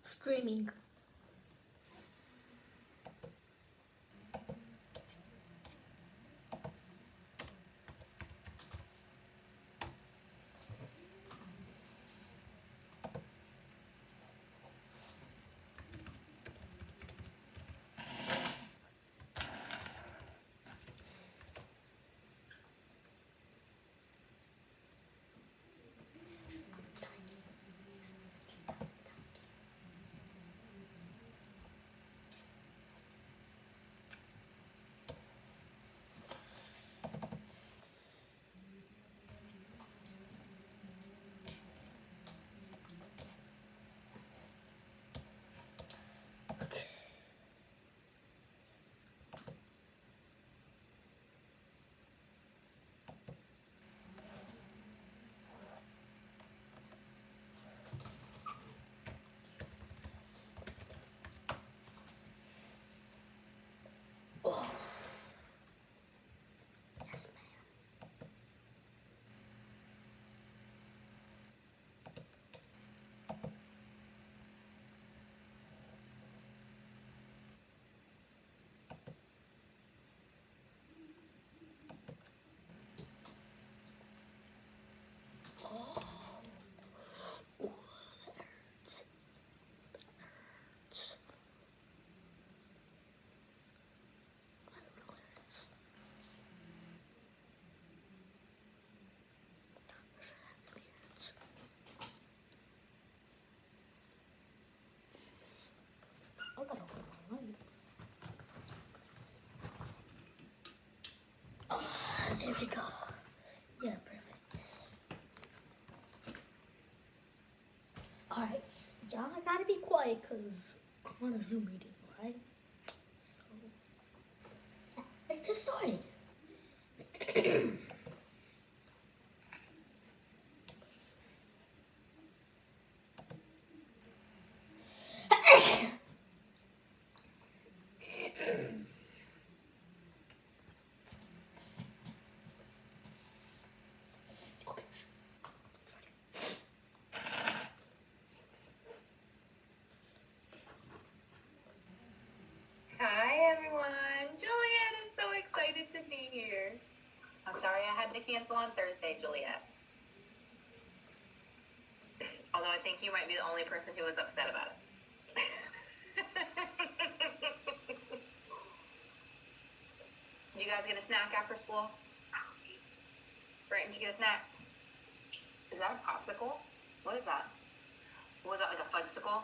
Screaming. Okay. Oh. Yes, ma'am. Oh. Ooh, that hurts. Hurts. That really hurts. That really hurts. I gotta open my light. Oh, there we go. Yeah, perfect. Alright, y'all gotta be quiet because I'm on a Zoom meeting, alright? So, yeah, let's get started. Okay. Hi everyone, Juliet is so excited to be here. I'm sorry I had to cancel on Thursday, Juliet. Although I think you might be the only person who was upset about it. Did you guys get a snack after school? Brayton, did you get a snack? Is that a popsicle? What is that? Was that like a fudgesicle?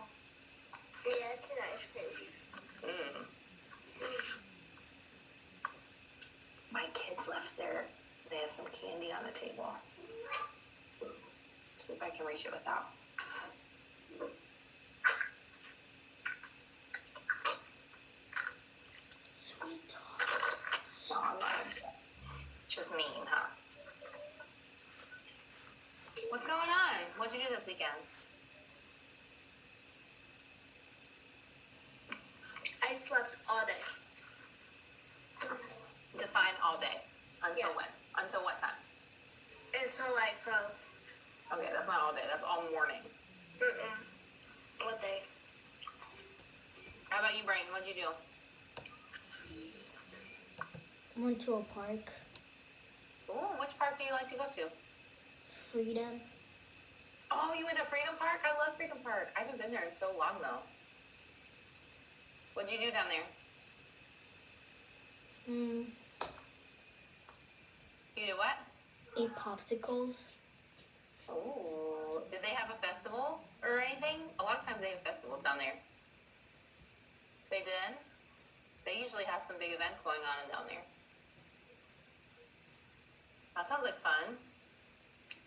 Yeah, it's an ice cream. Mm. My kids left there. They have some candy on the table. See if I can reach it without. Sweetheart. Oh, just mean, huh? What's going on? What'd you do this weekend? I slept all day. Define all day. Until Yeah. when? Until what time? Until like 12. Okay, that's not all day. That's all morning. What day? How about you, Brayton? What'd you do? Went to a park. Ooh, which park do you like to go to? Freedom. Oh, you went to Freedom Park? I love Freedom Park. I haven't been there in so long, though. What'd you do down there? You did what? Ate popsicles. Oh, did they have a festival or anything? A lot of times they have festivals down there. They did? They usually have some big events going on down there. That sounds like fun.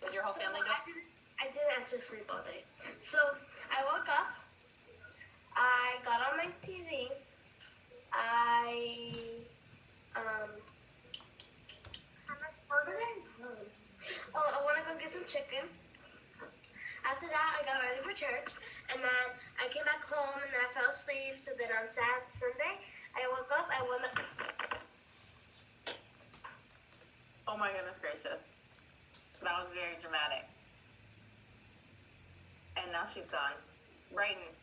Did your whole family go? I didn't actually sleep all day. So I woke up. I got on my TV. How much order there? Oh, I want to go get some chicken. After that, I got ready for church, and then I came back home, and then I fell asleep. So then on Sunday, I woke up. I went up. Oh my goodness gracious. That was very dramatic. And now she's gone. Brayden.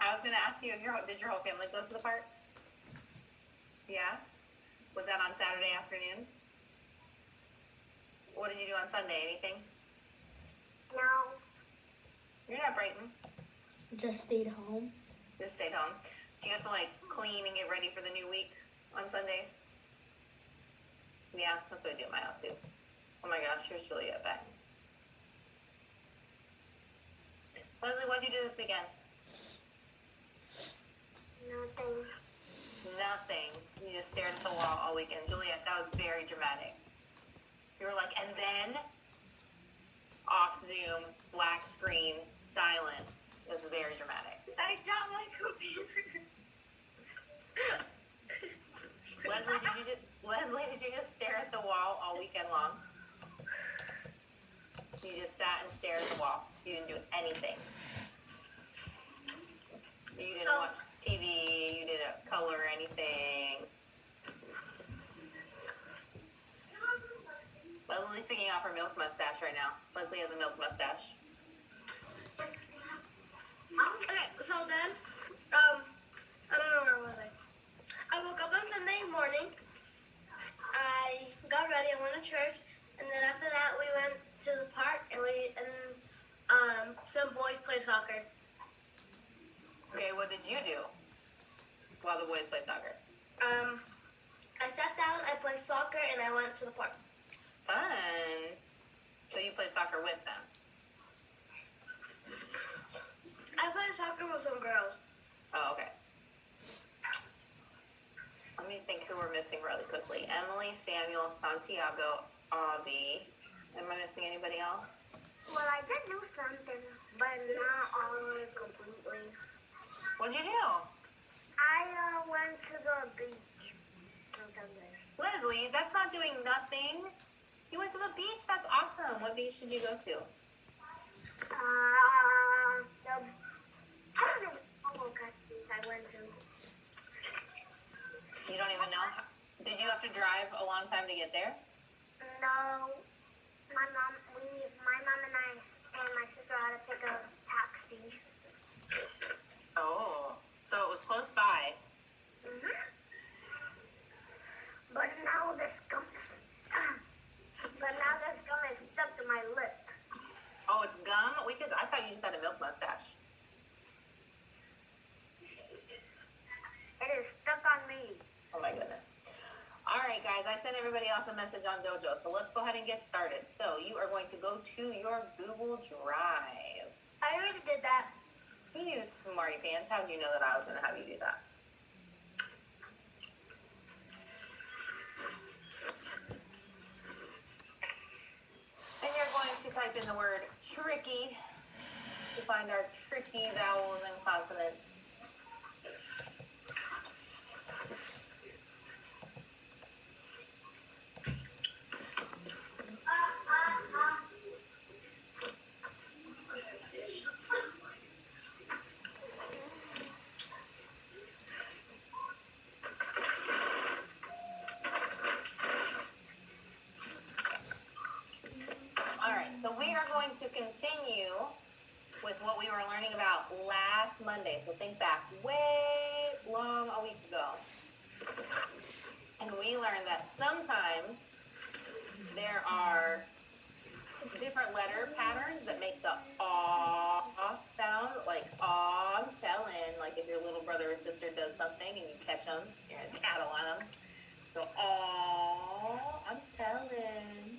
I was gonna ask you if did your whole family go to the park? Yeah? Was that on Saturday afternoon? What did you do on Sunday? Anything? No. You're not Brighton. Just stayed home. Just stayed home. Do you have to like clean and get ready for the new week on Sundays? Yeah, that's what I do at my house too. Oh my gosh, here's Juliet back. Leslie, what'd you do this weekend? Nothing. Nothing. You just stared at the wall all weekend. Juliet, that was very dramatic. You were like, and then off Zoom, black screen, silence. It was very dramatic. I dropped my computer. Leslie, did you just stare at the wall all weekend long? You just sat and stared at the wall. You didn't do anything. You didn't watch TV. You didn't color anything. Leslie's picking off her milk mustache right now. Leslie has a milk mustache. Okay, so then, I don't know where was I. I woke up on Sunday morning. I got ready. I went to church, and then after that, we went to the park, and some boys played soccer. Okay, what did you do while the boys played soccer? I sat down. I played soccer, and I went to the park. Fun. So you played soccer with them? I played soccer with some girls. Oh, okay. Let me think who we're missing really quickly. Emily, Samuel, Santiago, Avi. Am I missing anybody else? Well, I did do something, but not all completely. What'd you do? I went to the beach on Sunday. Leslie, that's not doing nothing. You went to the beach? That's awesome. What beach did you go to? I went to. You don't even know? Did you have to drive a long time to get there? No, my mom and I and my sister had to take a taxi. Oh, so it was close by. But now the scum is stuck to my lip. Oh, it's gum? I thought you just had a milk mustache. It is stuck on me. Oh my goodness. All right, guys, I sent everybody else a message on Dojo, so let's go ahead and get started. So you are going to go to your Google Drive. I already did that. You smarty pants. How did you know that I was going to have you do that? And you're going to type in the word tricky to find our tricky vowels and consonants. So we are going to continue with what we were learning about last Monday. So think back way long a week ago. And we learned that sometimes there are different letter patterns that make the aw sound, like aw, I'm telling, like if your little brother or sister does something and you catch them, you're going to tattle on them. So aw, I'm telling.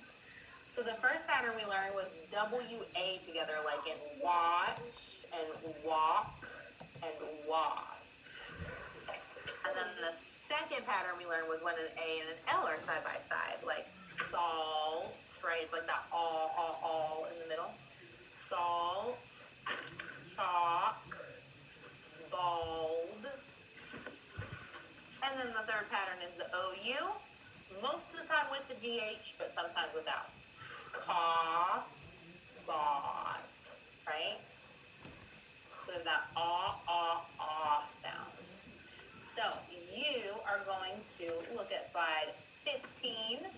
So the first pattern we learned was W-A together, like in watch and walk and wasp. And then the second pattern we learned was when an A and an L are side by side, like salt, right? It's like that all in the middle. Salt, chalk, bald. And then the third pattern is the O-U, most of the time with the GH, but sometimes without. Cough, bought, right? So we have that ah sound. So you are going to look at slide 15.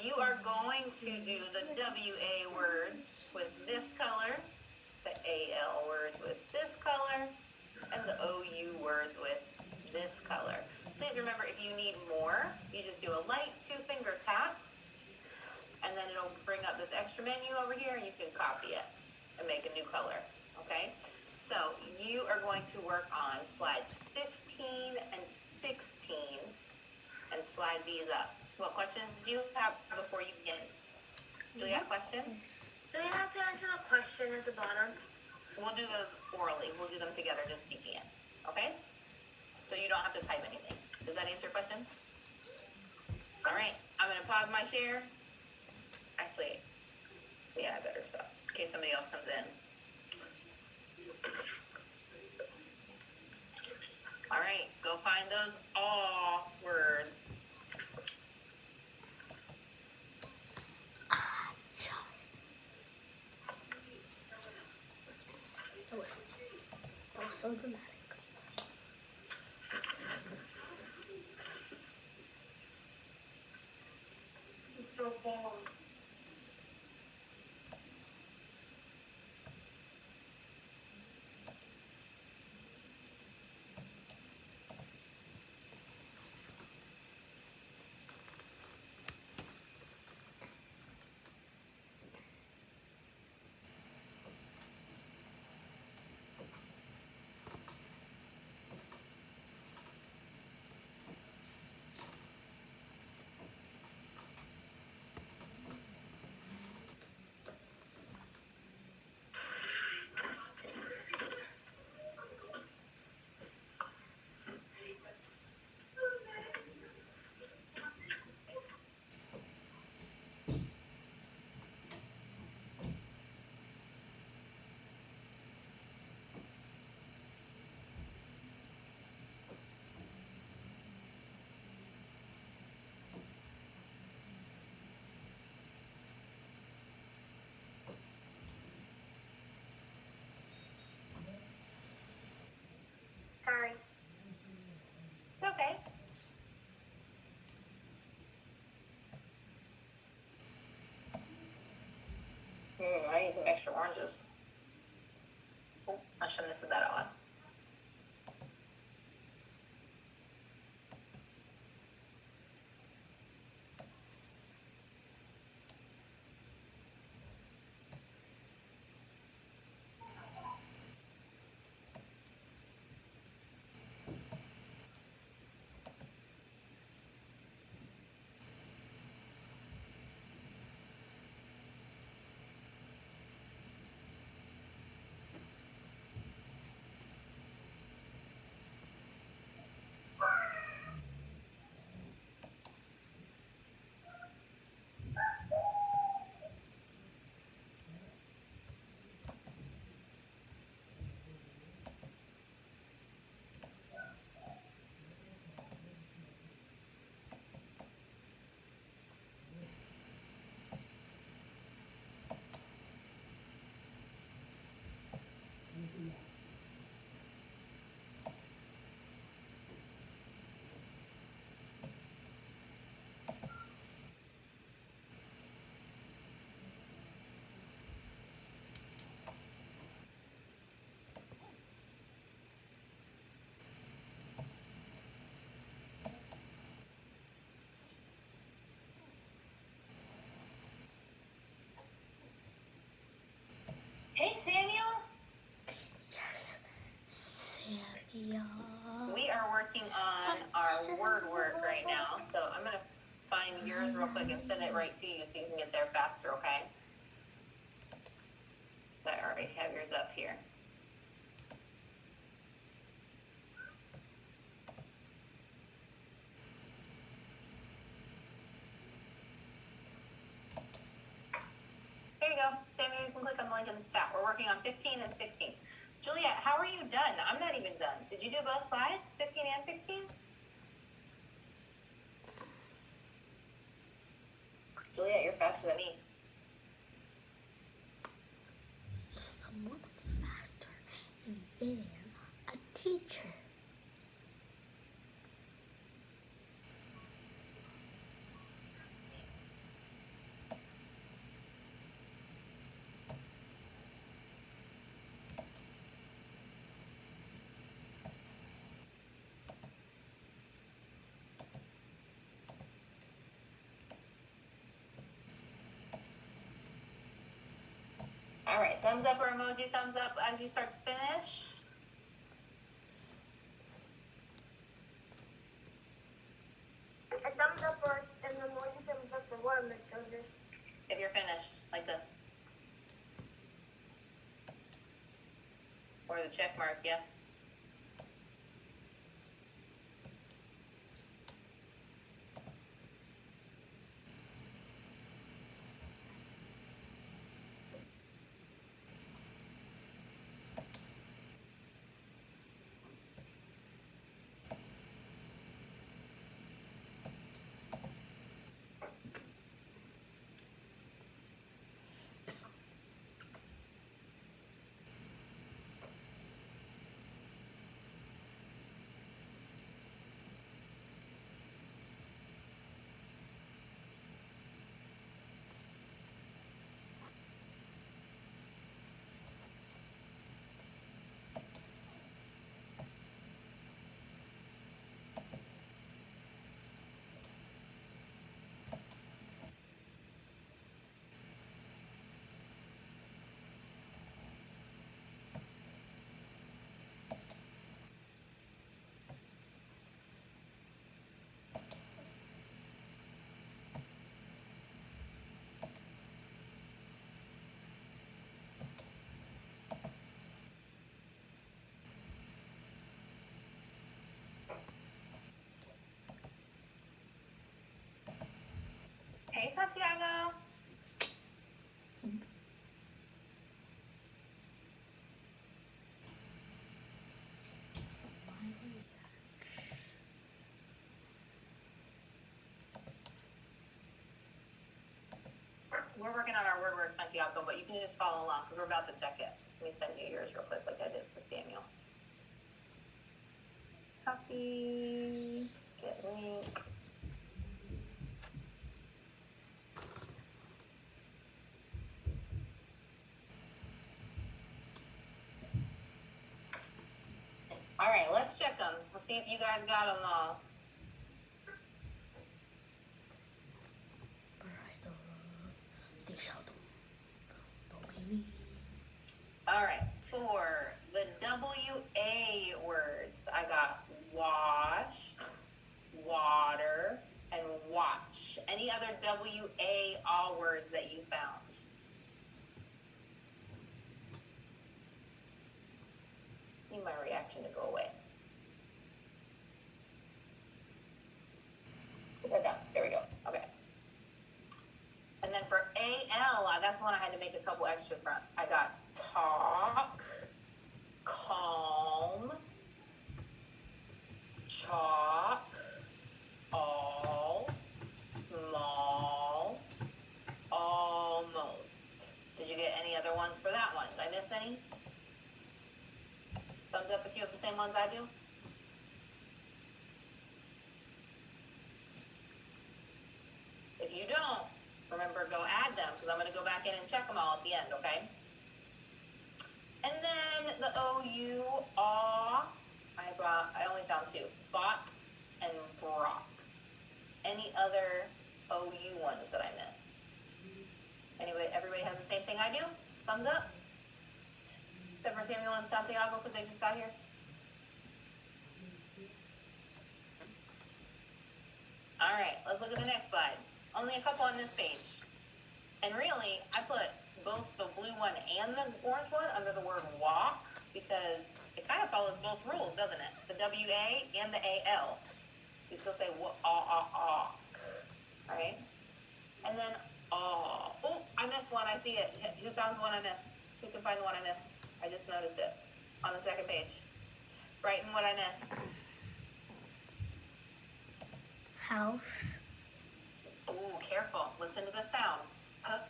You are going going to do the WA words with this color, the AL words with this color, and the OU words with this color. Please remember, if you need more, you just do a light 2-finger tap, and then it'll bring up this extra menu over here, and you can copy it and make a new color, okay? So you are going to work on slides 15 and 16 and slide these up. What questions do you have before you begin? Julia, question? Do you have to answer the question at the bottom? We'll do those orally. We'll do them together, just speaking it, okay? So you don't have to type anything. Does that answer your question? All right, I'm gonna pause my share. Actually, yeah, I better stop in case somebody else comes in. All right, go find those all words. Just. That was so dramatic. So ball. Sorry. It's okay. I need some extra oranges. Oh, I shouldn't have said that out loud. Hey, Samuel. Yes, Samuel. We are working on our word work right now, so I'm gonna find yours real quick and send it right to you so you can get there faster, okay? I already have yours up here. Here you go. Samuel, you can click on the link in the chat. We're working on 15 and 16. Juliet, how are you done? I'm not even done. Did you do both slides, 15 and 16? Juliet, you're faster than me. Someone faster than a teacher. All right, thumbs up or emoji, thumbs up as you start to finish. A thumbs up or an emoji thumbs up for what, Miss Joseph? If you're finished, like this. Or the check mark, yes. Hey, Santiago. We're working on our word Santiago, but you can just follow along because we're about to check it. Let me send you yours real quick like I did for Samuel. Copy, get link. All right, let's check them. Let's see if you guys got them all. All right, for the WA words, I got washed, water, and watch. Any other WA all words that you found? Need my reaction to go away. There we go. Okay. And then for AL, that's the one I had to make a couple extras from. I got talk, calm, chalk, all, small, almost. Did you get any other ones for that one? Did I miss any? Thumbs up if you have the same ones I do. If you don't, remember, go add them because I'm going to go back in and check them all at the end, okay? And then the OU, aw, I only found two. Bought and brought. Any other OU ones that I missed? Anyway, everybody has the same thing I do? Thumbs up? Except for Samuel and Santiago because they just got here. All right, let's look at the next slide. Only a couple on this page. And really, I put both the blue one and the orange one under the word walk because it kind of follows both rules, doesn't it? The WA and the AL. You still say walk, right? And then, oh, I missed one. I see it. Who found the one I missed? Who can find the one I missed? I just noticed it on the second page. Brighten what I missed. House. Ooh, careful. Listen to the sound.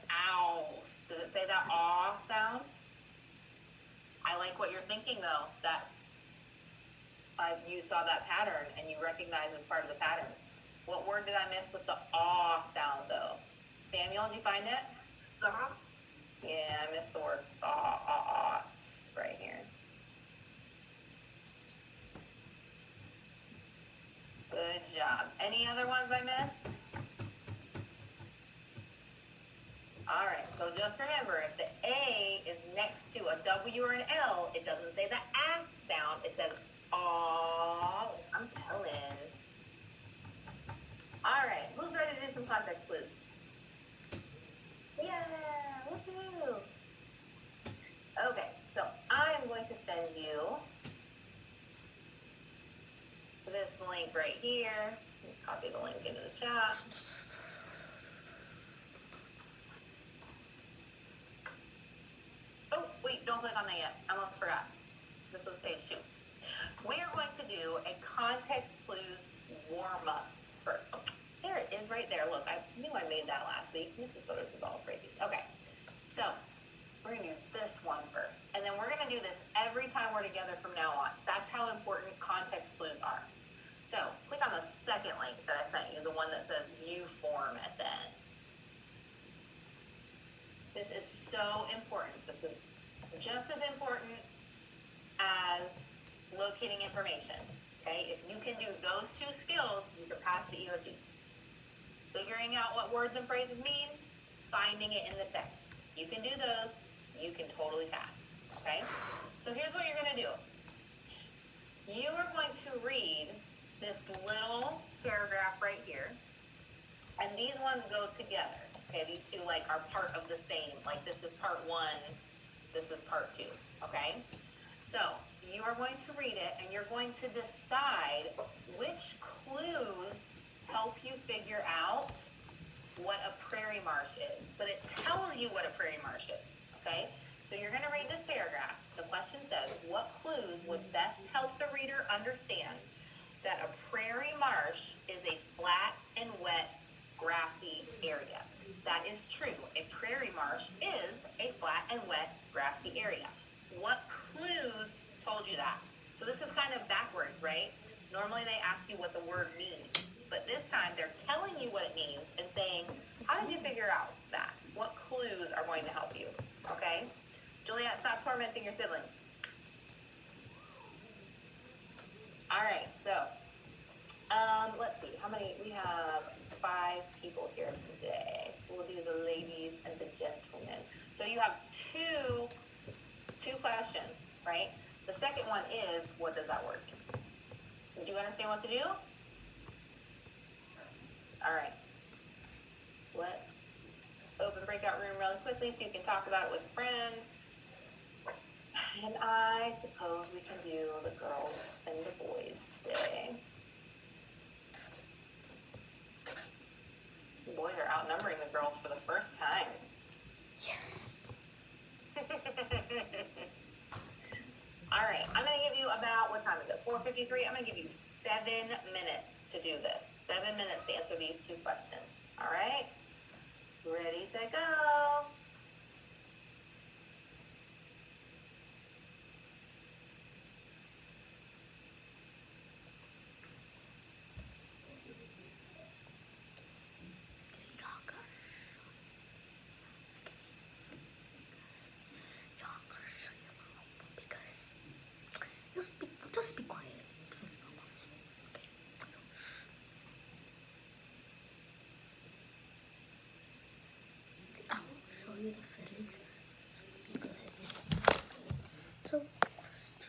House. Does it say that aw sound? I like what you're thinking though. That you saw that pattern and you recognize as part of the pattern. What word did I miss with the aw sound though? Samuel, did you find it? Stop. Yeah, I missed the word aw right here. Good job. Any other ones I missed? All right, so just remember, if the A is next to a W or an L, it doesn't say the ah sound. It says aw. I'm telling. All right, who's ready to do some context clues? Yeah, woohoo. Okay, so I'm going to send you this link right here. Let's copy the link into the chat. Oh, wait, don't click on that yet. I almost forgot. This is page 2. We are going to do a context clues warm-up first. Oh, there it is right there. Look, I knew I made that last week. Mrs. Sotos is all crazy. Okay, so we're going to do this one first. And then we're going to do this every time we're together from now on. That's how important context clues are. So click on the second link that I sent you, the one that says view form at the end. This is so important. This is just as important as locating information. Okay, if you can do those 2 skills, you can pass the EOG. Figuring out what words and phrases mean, finding it in the text. You can do those, you can totally pass. Okay, so here's what you're going to do. You are going to read this little paragraph right here, and these ones go together. Okay, these 2 like are part of the same. Like this is part 1, this is part 2. Okay, so you are going to read it, and you're going to decide which clues help you figure out what a prairie marsh is. But it tells you what a prairie marsh is. Okay, so you're going to read this paragraph. The question says, what clues would best help the reader understand that a prairie marsh is a flat and wet grassy area? That is true. A prairie marsh is a flat and wet grassy area. What clues told you that? So this is kind of backwards, right? Normally they ask you what the word means, but this time they're telling you what it means and saying, how did you figure out that? What clues are going to help you? Okay? Juliet, stop tormenting your siblings. All right, so let's see, how many? We have 5 people here today. So we'll do the ladies and the gentlemen. So you have two questions, right? The second one is, what does that word mean? Do you understand what to do? All right. Let's open breakout room really quickly so you can talk about it with friends. And I suppose we can do the girls and the boys today. The boys are outnumbering the girls for the first time. Yes. All right, I'm going to give you about, what time is it? 4:53. I'm going to give you 7 minutes to do this. 7 minutes to answer these 2 questions. All right? Ready, set, go. Just be quiet. Okay. I'll show you the footage because it's so first. This.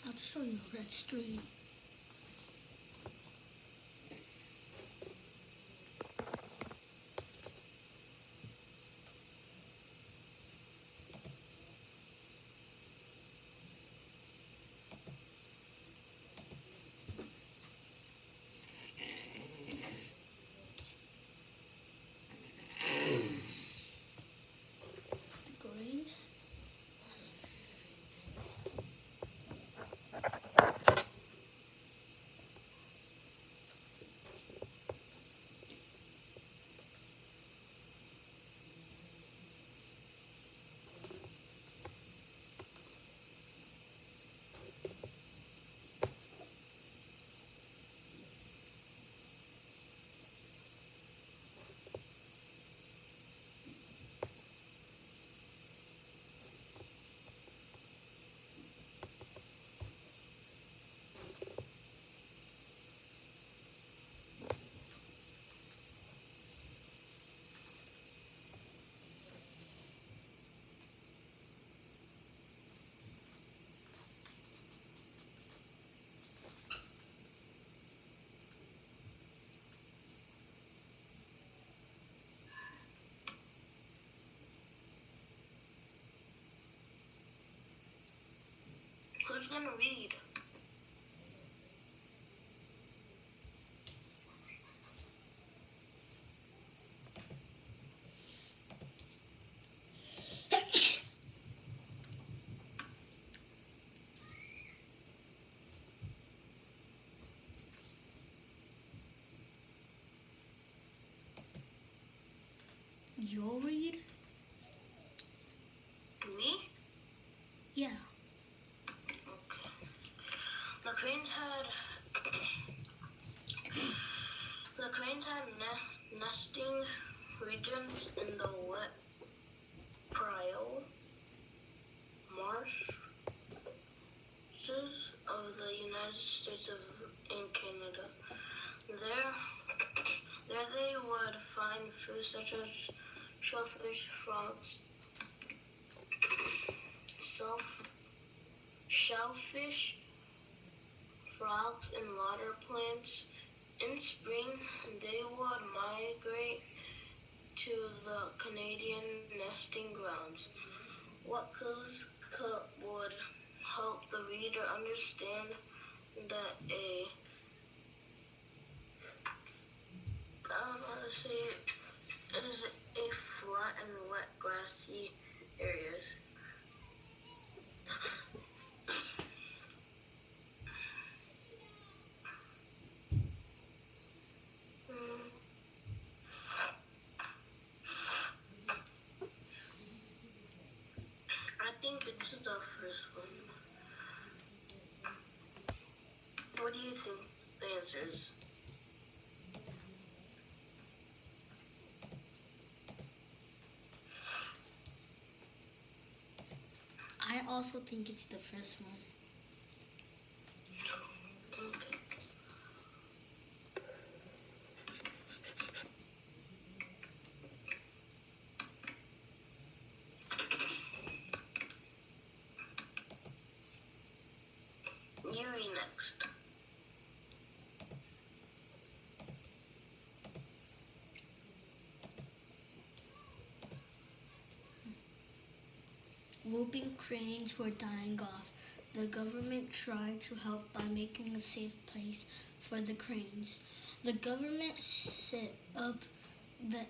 I'll just show you a red string. The grades. gonna read? You'll read? Me? Yeah. Okay. The cranes had nesting regions in the wet prairie marshes of the United States and Canada. There they would find food such as shellfish, frogs, shellfish, frogs, and water plants. In spring, they would migrate to the Canadian nesting grounds. What clues would help the reader understand that I don't know how to say it is a flat and wet grassy areas. I think it's the first one. What do you think the answer is? I also think it's the first one. Okay. You read next. Whooping cranes were dying off. The government tried to help by making a safe place for the cranes. The government set up the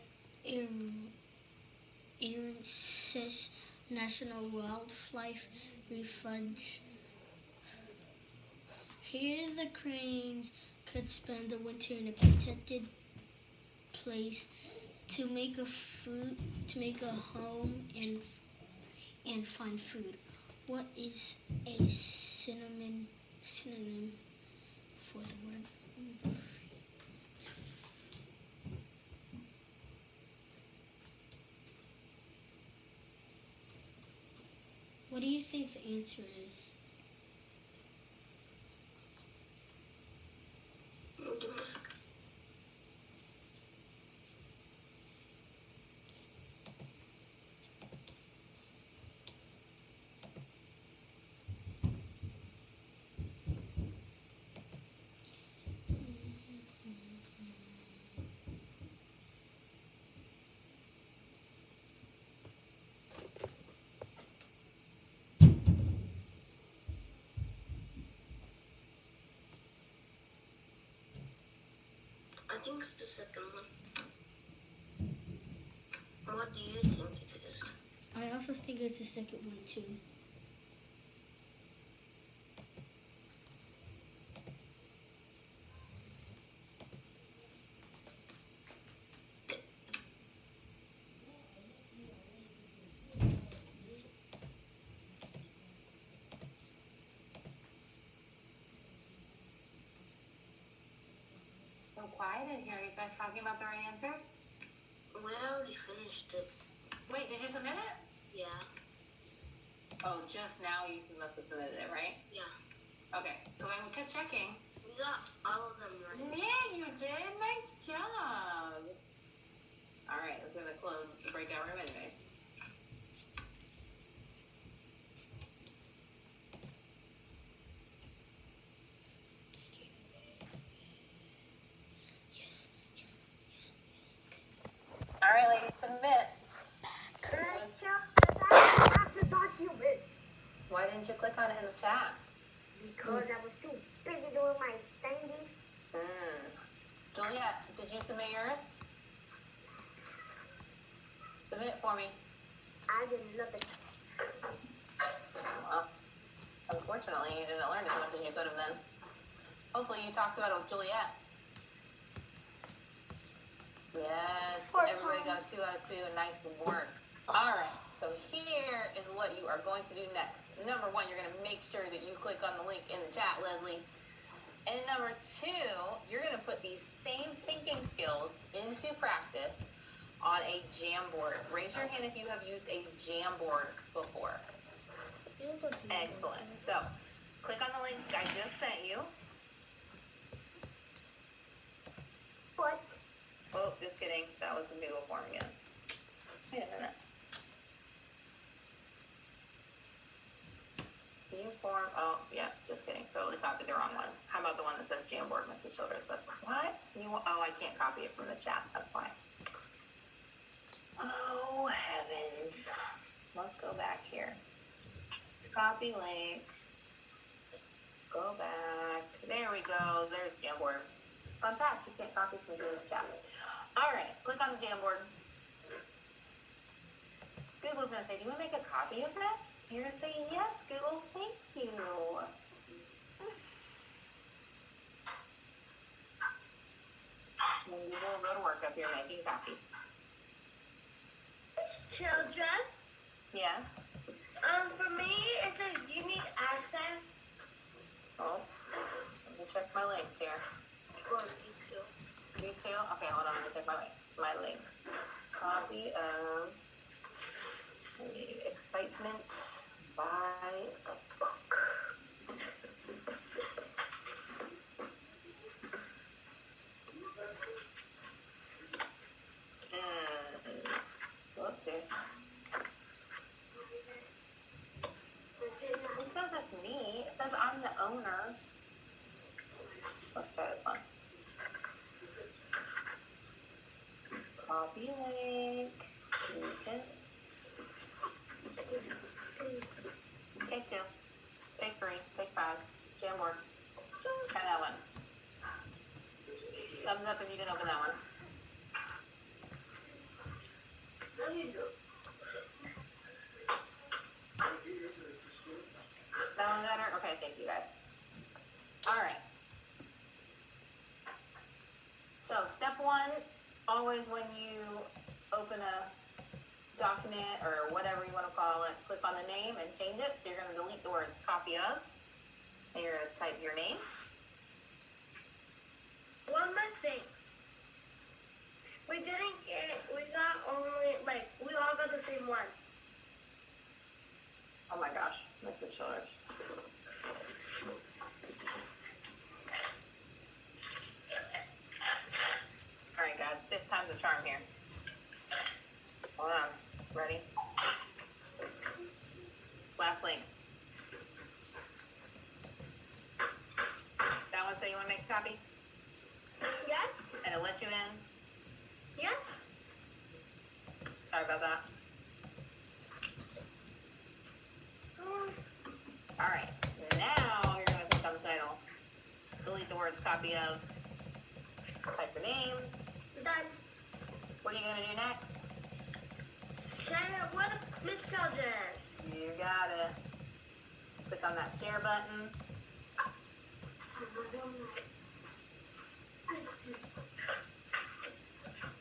Aransas National Wildlife Refuge. Here the cranes could spend the winter in a protected place to make a home and find food. What is a synonym for the word? What do you think the answer is? Give me a second. I think it's the second one. What do you think it is? I also think it's the second one too. So quiet in here. Are you guys talking about the right answers? We already finished it. Wait, did you submit it? Yeah. Oh, just now you must have submitted it, right? Yeah. Okay, so I kept checking. We got all of them right. Yeah, you did. Nice job. All right, let's go to close the breakout room anyways. Yes. All right, ladies, submit. Back. Why didn't you click on it in the chat? because I was too busy doing my thingy. Juliet, did you submit yours? Submit it for me. I did nothing. Well, unfortunately, you didn't learn as much as you could have then. Hopefully you talked about it with Juliet. Yes, everybody got a 2 out of 2. Nice work. All right, so here is what you are going to do next. Number 1, you're going to make sure that you click on the link in the chat, Leslie. And number 2, you're going to put these same thinking skills into practice on a Jamboard. Raise your hand if you have used a Jamboard before. Excellent. So, click on the link I just sent you. What? Oh, just kidding. That was the Google form again. Wait a minute. View form. Oh, yeah, just kidding. Totally copied the wrong one. How about the one that says Jamboard, Mrs. Childress? That's what? Oh, I can't copy it from the chat. That's why. Oh, heavens. Let's go back here. Copy link. Go back. There we go. There's Jamboard. Fun fact, you can't copy from Zoom's chat. All right, click on the Jamboard. Google's going to say, do you want to make a copy of this? You're going to say, yes, Google, thank you. And Google will go to work up here making a copy. Childress? Yes? For me, it says you need access. Oh, let me check my links here. Or me too. Me too? Okay, hold on, let me check my links. Copy of Excitement by a Book. Whoopsies. It says that's me. It says I'm the owner. Let's try this one. Copy link. Take 2. Take 3. Take 5. Jamboard. Try that one. Thumbs up if you can open that one. That one better? Okay, thank you guys. Alright. So, step 1, always when you open a document or whatever you want to call it, click on the name and change it. So you're going to delete the words copy of, and you're going to type your name. One more thing. We got only, we all got the same one. Oh my gosh, Mrs. Childress. Alright guys, 5th time's a charm here. Hold on, ready? Last link. That one say you want to make a copy? Yes? And it let you in? Yes? Sorry about that. Alright, now you're going to click on the title. Delete the words copy of. Type your name. Done. What are you going to do next? Share it with Miss Childress. You got it. Click on that share button.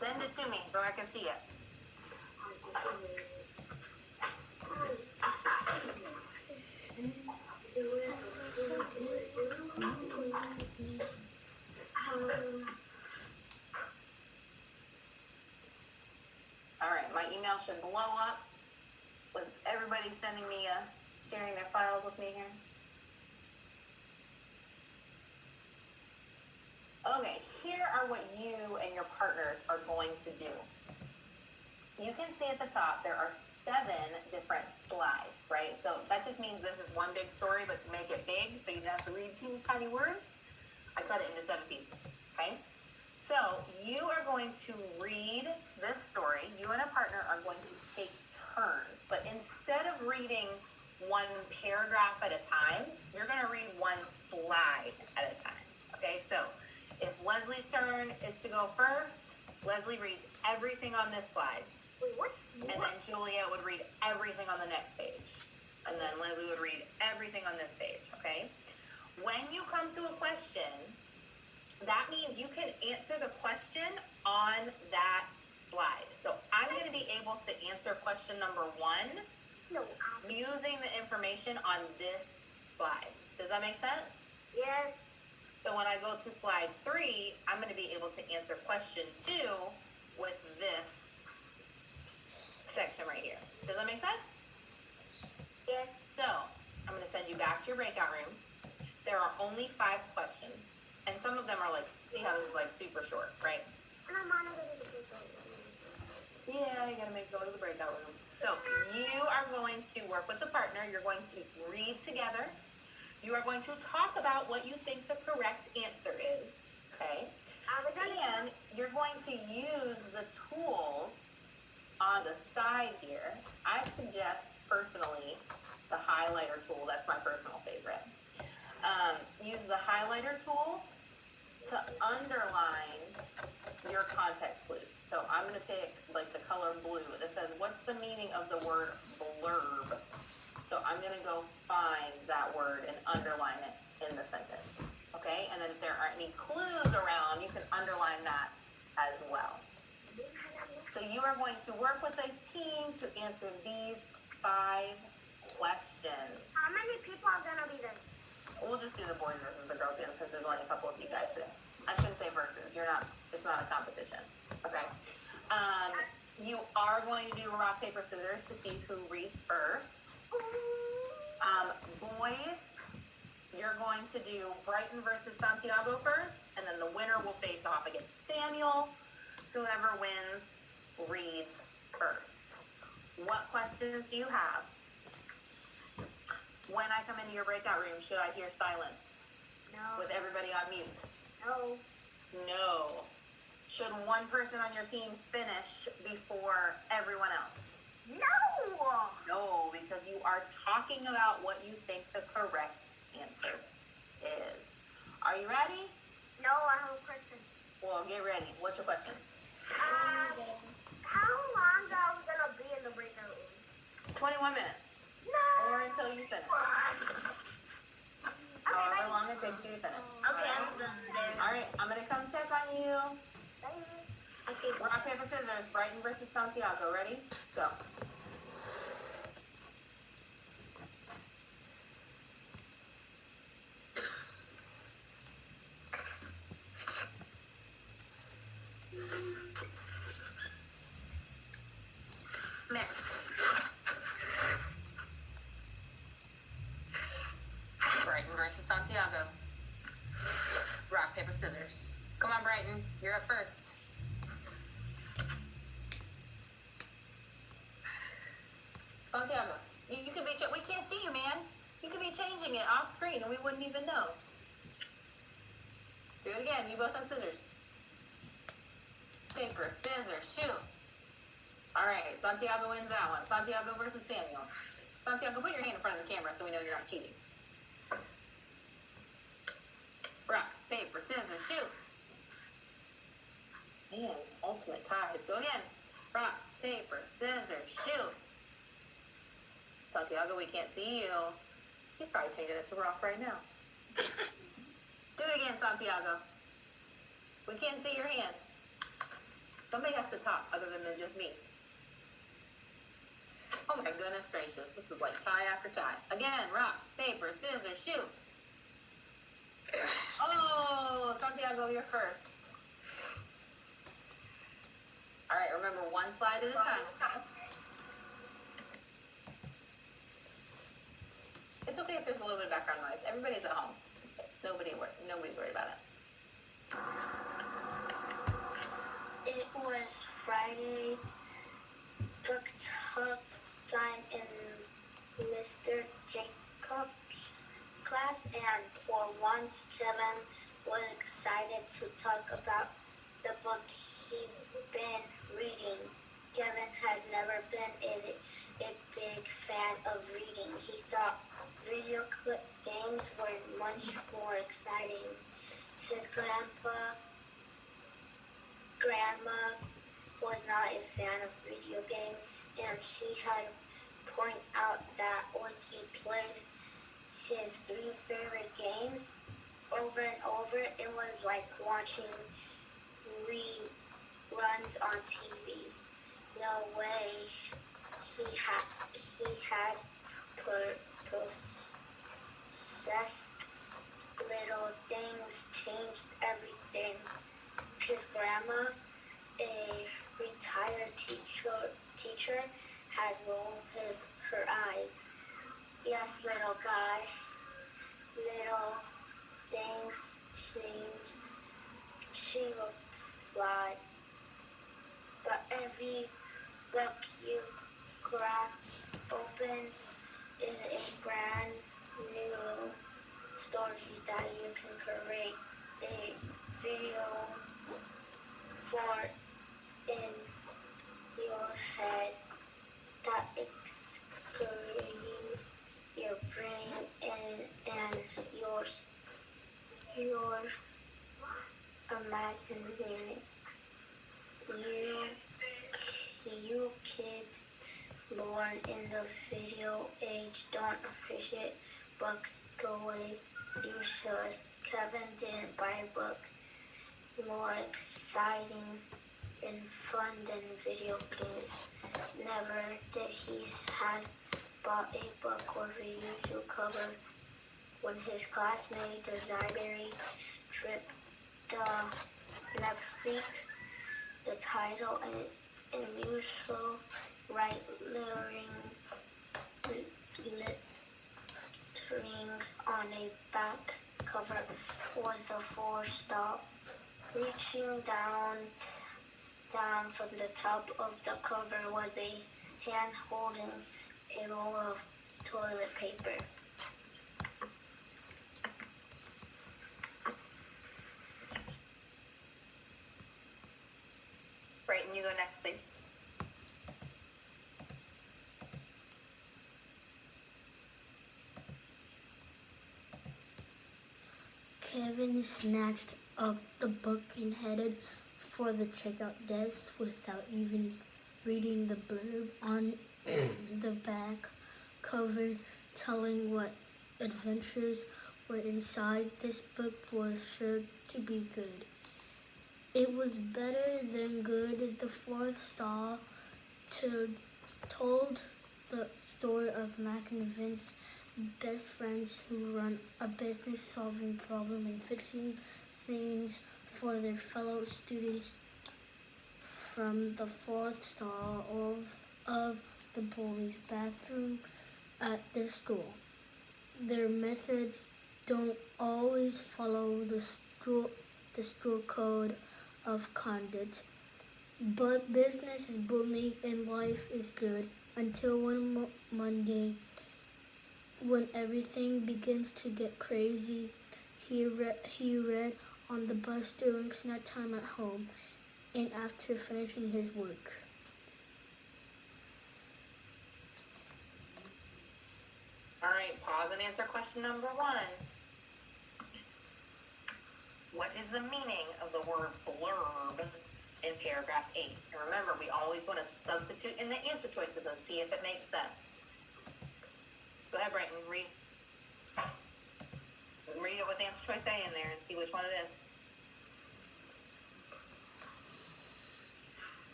Send it to me so I can see it. Alright, my email should blow up with everybody sending me sharing their files with me here. Okay, here are what you and your partners are going to do. You can see at the top there are 7 different slides, right? So that just means this is one big story, but to make it big, so you don't have to read 2 tiny words, I cut it into 7 pieces, okay? So you are going to read this story. You and a partner are going to take turns, but instead of reading one paragraph at a time. You're going to read one slide at a time. Okay, so if Leslie's turn is to go first, Leslie reads everything on this slide. Wait, what? And then Julia would read everything on the next page. And then Leslie would read everything on this page, okay? When you come to a question, that means you can answer the question on that slide. So I'm going to be able to answer question number 1 No. using the information on this slide. Does that make sense? Yes. So when I go to slide 3, I'm going to be able to answer question 2 with this section right here. Does that make sense? Yes. So I'm going to send you back to your breakout rooms. There are only 5 questions, and some of them are like, see how this is like super short, right? And I'm on it. Yeah, you got to go to the breakout room. So you are going to work with a partner. You're going to read together. You are going to talk about what you think the correct answer is, okay? And you're going to use the tools on the side here. I suggest personally the highlighter tool. That's my personal favorite. Use the highlighter tool to underline your context clues. So I'm going to pick like the color blue that says, what's the meaning of the word blurb? So I'm going to go find that word and underline it in the sentence. Okay? And then if there aren't any clues around, you can underline that as well. So you are going to work with a team to answer these 5 questions. How many people are gonna be there? We'll just do the boys versus the girls again since there's only a couple of you guys today. I shouldn't say versus. It's not a competition. Okay? You are going to do rock, paper, scissors to see who reads first. Boys, you're going to do Brighton versus Santiago first, and then the winner will face off against Samuel. Whoever wins reads first. What questions do you have? When I come into your breakout room, should I hear silence? No. With everybody on mute? No. No. Should one person on your team finish before everyone else? No. No, because you are talking about what you think the correct answer is. Are you ready? No, I have a question. Well, get ready. What's your question? How long are we gonna be in the breakout room? 21 minutes. No. Or until you finish. However long it takes you to finish. Okay, I'm done there. All right, I'm going to come check on you. Okay. Rock, paper, scissors. Brighton versus Santiago. Ready? Go. Next. Brighton versus Santiago. Rock, paper, scissors. Come on, Brighton. You're up first. Santiago, you could be, we can't see you, man. You could be changing it off screen and we wouldn't even know. Do it again. You both have scissors. Paper, scissors, shoot. All right, Santiago wins that one. Santiago versus Samuel. Santiago, put your hand in front of the camera so we know you're not cheating. Rock, paper, scissors, shoot. Man, ultimate ties. Go again. Rock, paper, scissors, shoot. Santiago, we can't see you. He's probably changing it to rock right now. Do it again, Santiago. We can't see your hand. Somebody has to talk other than just me. Oh my goodness gracious. This is like tie after tie. Again, rock, paper, scissors, shoot. Oh, Santiago, you're first. All right, remember one slide at a time, okay? It's okay if there's a little bit of background noise. Everybody's at home. Nobody's worried about it. It was Friday. Took time in Mr. Jacob's class, and for once, Kevin was excited to talk about the book he'd been reading. Kevin had never been a big fan of reading. He thought video games were much more exciting. His grandma was not a fan of video games, and she had point out that when he played his 3 favorite games over and over, it was like watching reruns on TV. No way he had processed little things changed everything. His grandma, a retired teacher, had rolled her eyes. Yes, little guy, little things change, she replied. But every book you crack open is a brand new story that you can create a video for in your head that screams your brain and yours imaginary. You kids born in the video age don't appreciate books the way you should. Kevin didn't buy books. More exciting and fun than video games. Never did he had bought a book with a usual cover. When his class made the library trip the next week, the title and usual right lettering on a back cover was the 4 stop. Reaching down from the top of the cover was a hand holding a roll of toilet paper. Brayton, you go next, please. Kevin snatched up the book and headed for the checkout desk without even reading the blurb on the back cover telling what adventures were inside. This book was sure to be good. It was better than good. The 4th told the story of Mac and Vince, best friends who run a business solving problem and fixing things for their fellow students from the 4th stall of the boys' bathroom at their school. Their methods don't always follow the school code of conduct, but business is booming and life is good until one Monday when everything begins to get crazy. He read on the bus during snack time at home and after finishing his work. All right, pause and answer question number 1. What is the meaning of the word blurb in paragraph 8? And remember, we always want to substitute in the answer choices and see if it makes sense. Go ahead, Brayton, read it with answer choice A in there and see which one it is.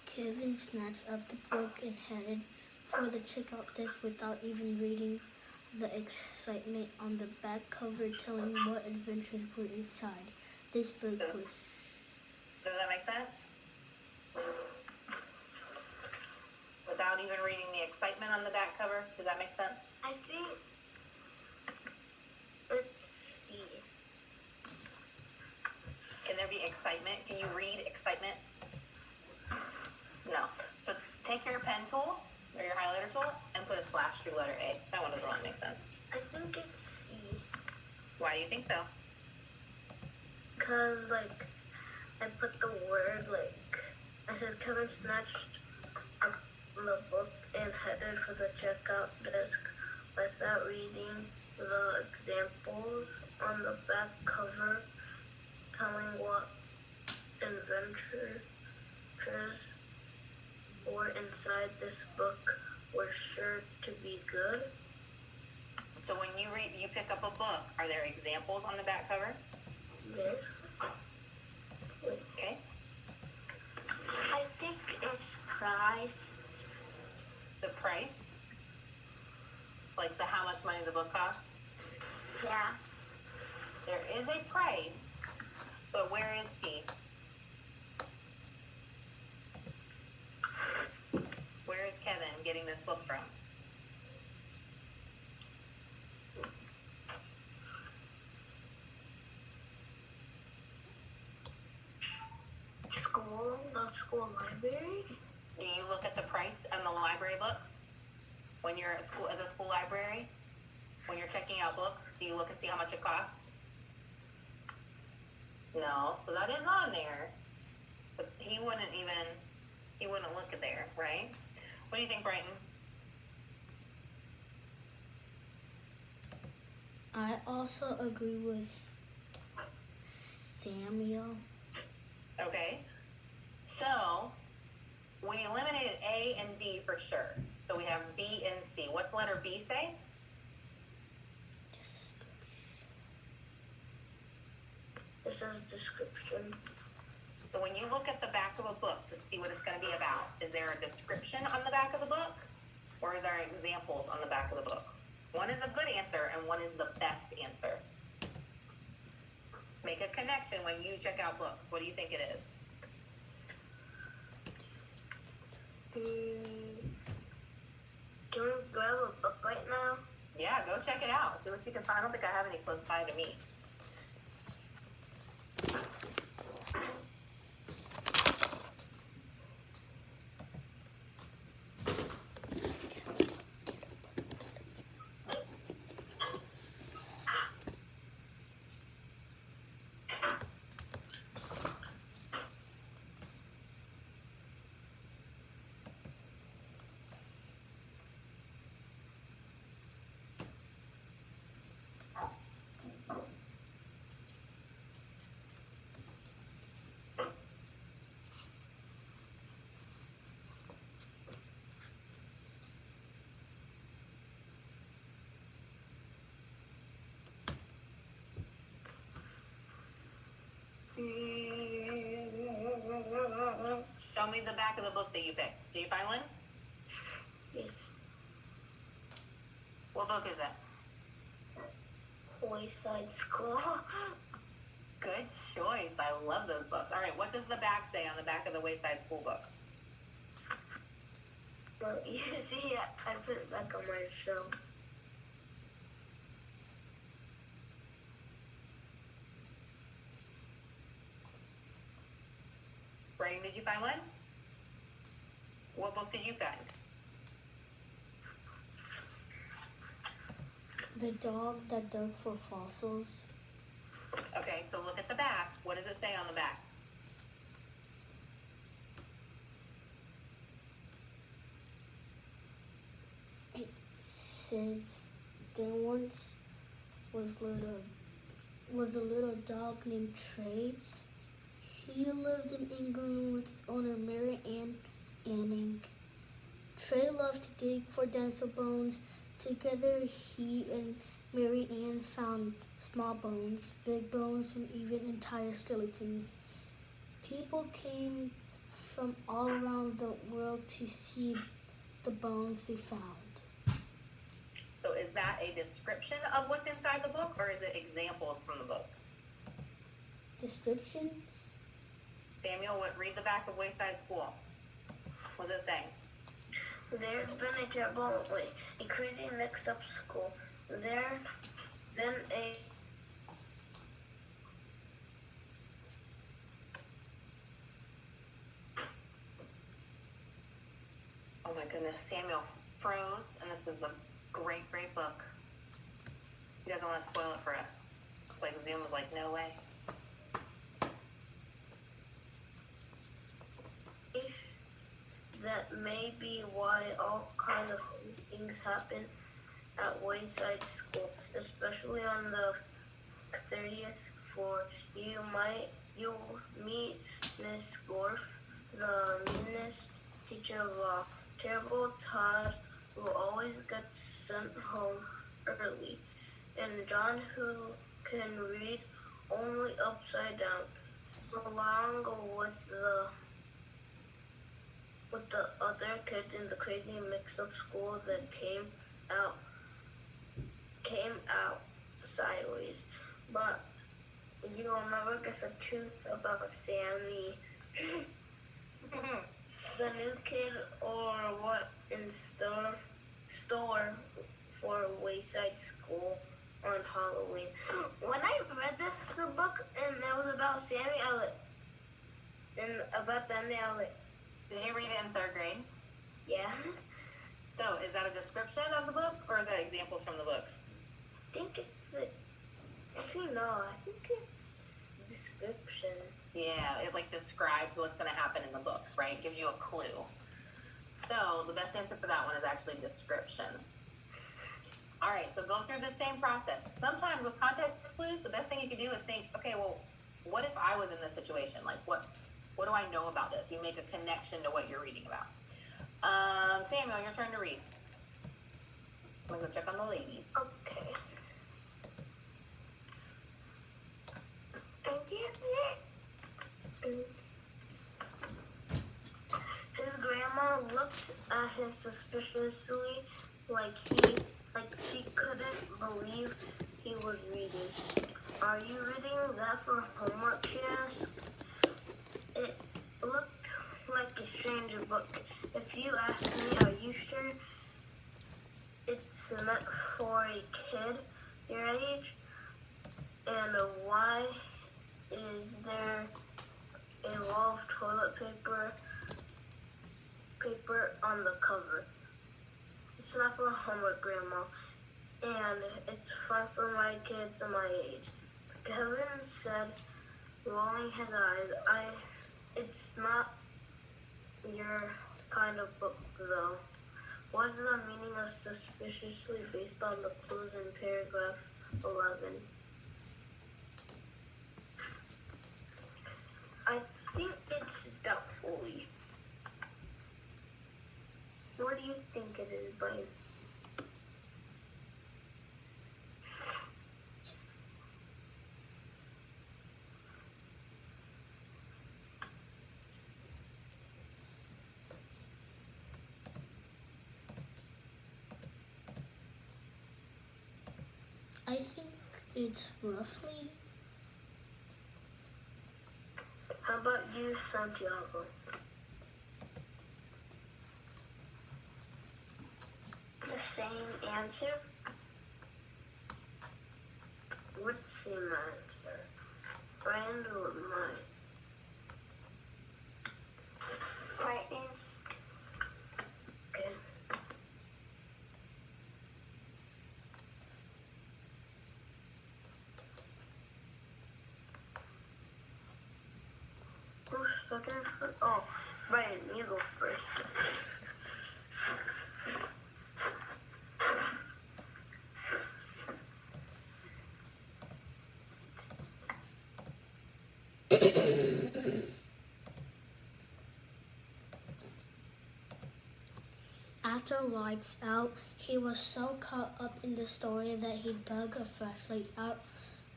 Kevin snatched up the book and headed for the checkout desk without even reading the excitement on the back cover telling what adventures were inside. This book was... Does that make sense? Without even reading the excitement on the back cover, does that make sense? I think, let's see. Can there be excitement? Can you read excitement? No. So take your pen tool or your highlighter tool and put a slash through letter A. That one doesn't really make sense. I think it's C. Why do you think so? Because, like, I put the word, like, I said Kevin snatched up the book and headed for the checkout desk without reading the examples on the back cover, telling what adventures were inside this book were sure to be good. So when you pick up a book, are there examples on the back cover? Yes. Okay. I think it's price. The price? Like how much money the book costs? Yeah. There is a price, but where is he? Where is Kevin getting this book from? The school library. Do you look at the price on the library books when you're at the school library? When you're checking out books, do you look and see how much it costs? No, so that is on there, but he wouldn't look at there, right? What do you think, Brighton? I also agree with Samuel. Okay, so we eliminated A and D for sure. So we have B and C. What's letter B say? It says description. So when you look at the back of a book to see what it's going to be about, is there a description on the back of the book? Or are there examples on the back of the book? One is a good answer and one is the best answer. Make a connection when you check out books. What do you think it is? Do you want to grab a book right now? Yeah, go check it out. See what you can find. I don't think I have any close by to me. Show me the back of the book that you picked. Did you find one? Yes. What book is it? Wayside School. Good choice. I love those books. All right, what does the back say on the back of the Wayside School book? Well, you see, I put it back on my shelf. Brayden, did you find one? What book did you find? The dog that dug for fossils. Okay, so look at the back. What does it say on the back? It says there once was a little dog named Trey. He lived in England with his owner Mary Ann Anning. Trey loved to dig for dinosaur bones. Together he and Mary Ann found small bones, big bones, and even entire skeletons. People came from all around the world to see the bones they found. So is that a description of what's inside the book, or is it examples from the book? Descriptions? Samuel, read the back of Wayside School. What does it say? There had been a terrible, a crazy mixed up school. There had been a Oh my goodness, Samuel froze, and this is a great, great book. He doesn't want to spoil it for us. It's like Zoom was like, no way. a that may be why all kind of things happen at Wayside School, especially on the 30th floor. You'll meet Miss Gorf, the meanest teacher of all. Terrible Todd, who always gets sent home early, and John, who can read only upside down, along with the other kids in the crazy mix-up school that came out sideways. But you'll never guess the truth about Sammy, the new kid, or what in store for Wayside School on Halloween. When I read this book and it was about Sammy, and about the ending, I was like, Did you read it in 3rd grade? yeah. So is that a description of the book or is that examples from the books? I think actually no, I think it's description. Yeah, it like describes what's going to happen in the books, right? It gives you a clue. So the best answer for that one is actually description. All right, so go through the same process. Sometimes with context clues, the best thing you can do is think, okay, well, what if I was in this situation? Like, what do I know about this? You make a connection to what you're reading about. Samuel, your turn to read. I'm going to go check on the ladies. Okay. His grandma looked at him suspiciously, like she couldn't believe he was reading. Are you reading that for homework? She asked. It looked like a strange book. If you ask me, are you sure it's meant for a kid your age? And why is there a roll of toilet paper on the cover? It's not for homework, Grandma, and it's fun for my kids my age. Kevin said, rolling his eyes. It's not your kind of book, though. What's the meaning of suspiciously based on the clues in paragraph 11? I think it's doubtfully. What do you think it is, Brian? I think it's roughly. How about you, Santiago? The same answer? Which same answer? Brian or mine? Brian's. Okay. Who's second? Oh, Brian, you go first. After lights out, he was so caught up in the story that he dug a flashlight out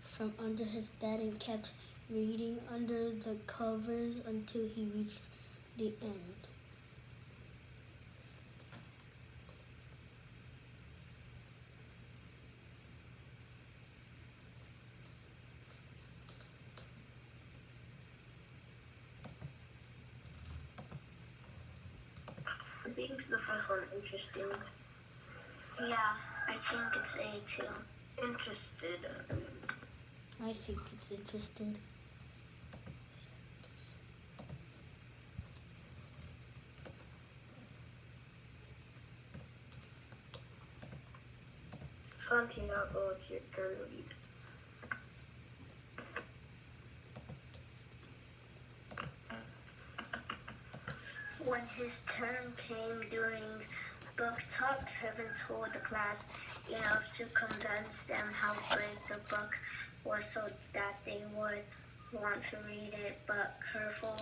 from under his bed and kept reading under the covers until he reached the end. I think the first one interesting. Yeah, I think it's A too. Interested. I think it's interested. Santiago, it's your turn to read. When his turn came during book talk, Kevin told the class enough to convince them how great the book was so that they would want to read it, but careful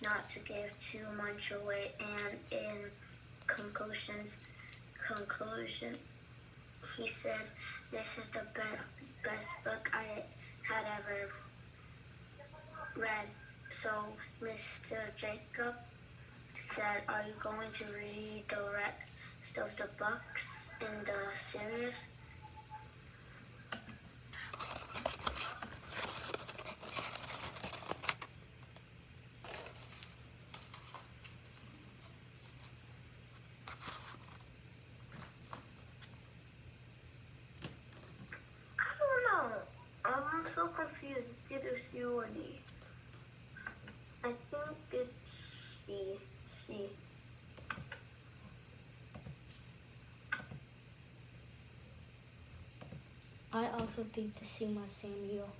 not to give too much away. And in conclusion, he said, "This is the best book I had ever read." So Mr. Jacob said, "Are you going to read the rest of the books in the series?" I don't know. I'm so confused. It's either C or D. I think it's C. C. I also think the same as Samuel.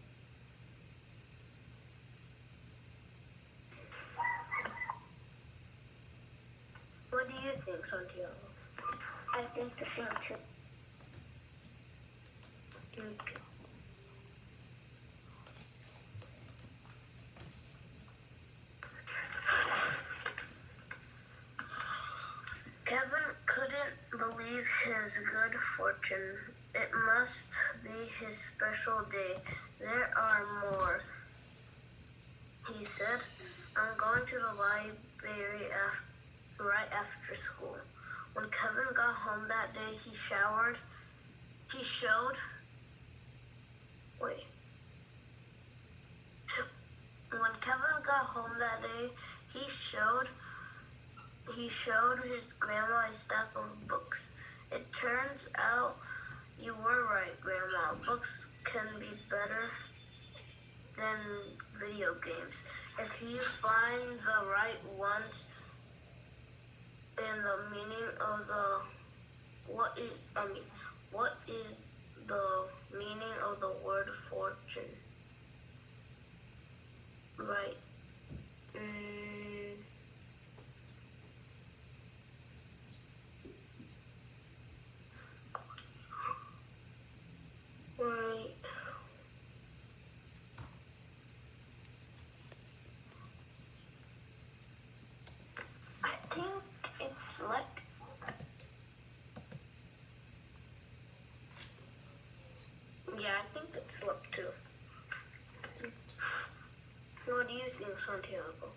What do you think, Santiago? I think the same too. Okay. Kevin couldn't believe his good fortune. It must be his special day. There are more, he said. I'm going to the library right after school. When Kevin got home that day, he showed. When Kevin got home that day, he showed his grandma a stack of books. It turns out you were right, Grandma. Books can be better than video games if you find the right ones. And the meaning of what is the meaning of the word fortune? Right. Right. I think it's luck. Yeah, I think it's luck too. What do you think, Santiago?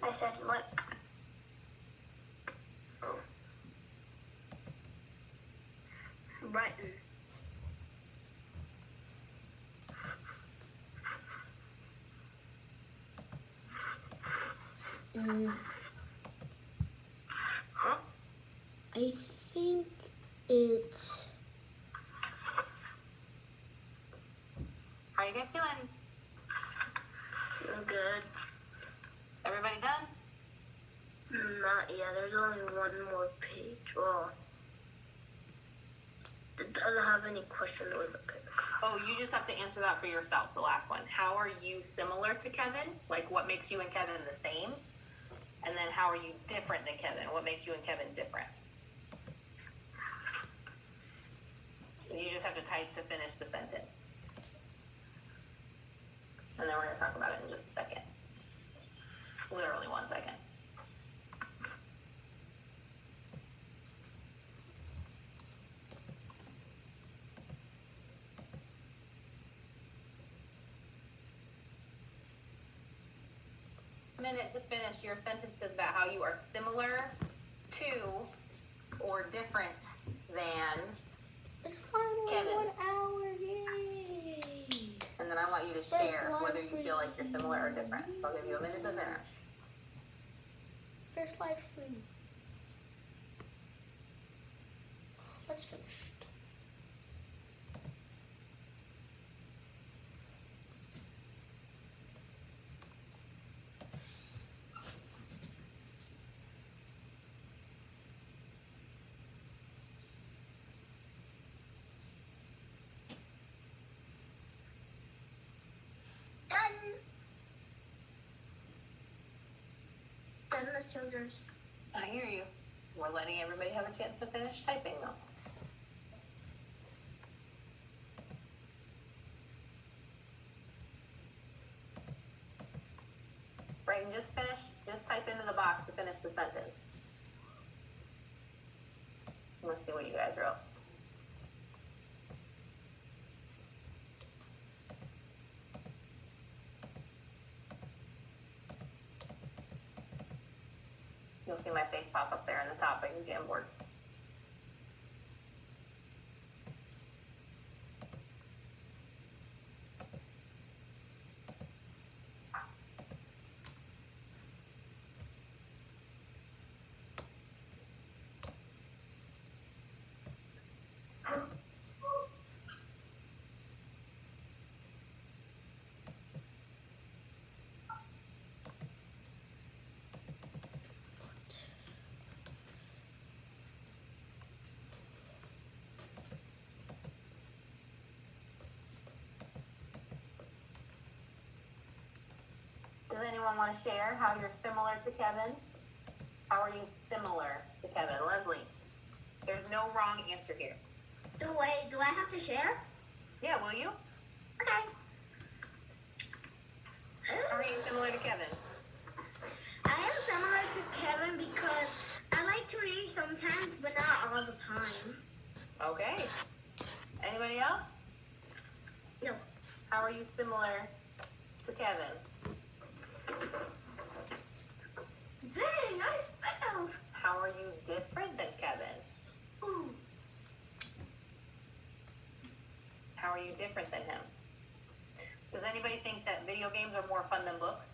I said luck. Oh. Brighton. Huh? I think it's. How are you guys doing? I'm good. Everybody done? Not yet. There's only one more page. Well, it doesn't have any question with the page. Oh, you just have to answer that for yourself, the last one. How are you similar to Kevin? Like, what makes you and Kevin the same? And then how are you different than Kevin? What makes you and Kevin different? You just have to type to finish the sentence. And then we're going to talk about it in just a second. Literally 1 second. Minute to finish your sentences about how you are similar to or different than It's finally Kevin. 1 hour, yay! And then I want you to share whether you feel like you're similar or different. So I'll give you a minute to finish. First live stream. Let's finish. Done. children's. I hear you. We're letting everybody have a chance to finish typing though. Brayden, just type into the box to finish the sentence. Let's see what you guys wrote. You'll see my face pop up there in the top of your Jamboard. Does anyone want to share how you're similar to Kevin? How are you similar to Kevin? Leslie, there's no wrong answer here. Do I have to share? Yeah, will you? Okay. How are you similar to Kevin? I am similar to Kevin because I like to read sometimes, but not all the time. Okay. Anybody else? No. How are you similar to Kevin? Dang, I spelled. How are you different than Kevin? Ooh. How are you different than him? Does anybody think that video games are more fun than books?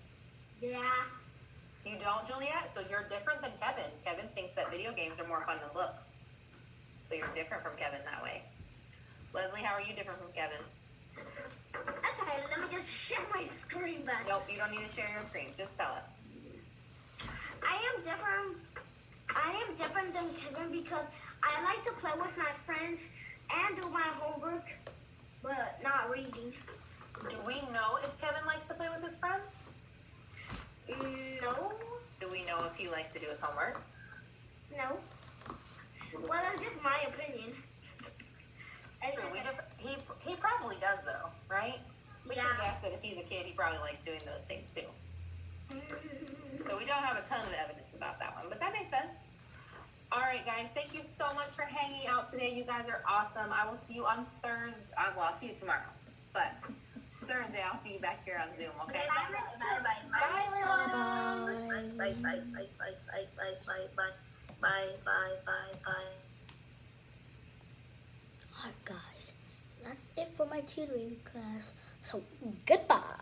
Yeah. You don't, Juliet? So you're different than Kevin. Kevin thinks that video games are more fun than books. So you're different from Kevin that way. Leslie, how are you different from Kevin? Okay, let me just share my screen back. Nope, you don't need to share your screen. Just tell us. I am different than Kevin because I like to play with my friends and do my homework, but not reading. Do we know if Kevin likes to play with his friends? No. Do we know if he likes to do his homework? No. Well, that's just my opinion. True. He probably does though, right? We can guess that if he's a kid, he probably likes doing those things too. So we don't have a ton of evidence about that one, but that makes sense. All right, guys, thank you so much for hanging out today. You guys are awesome. I will see you on Thursday. Well, I'll see you tomorrow, but Thursday I'll see you back here on Zoom. Okay? Bye. Alright, guys, that's it for my tutoring class. So, goodbye.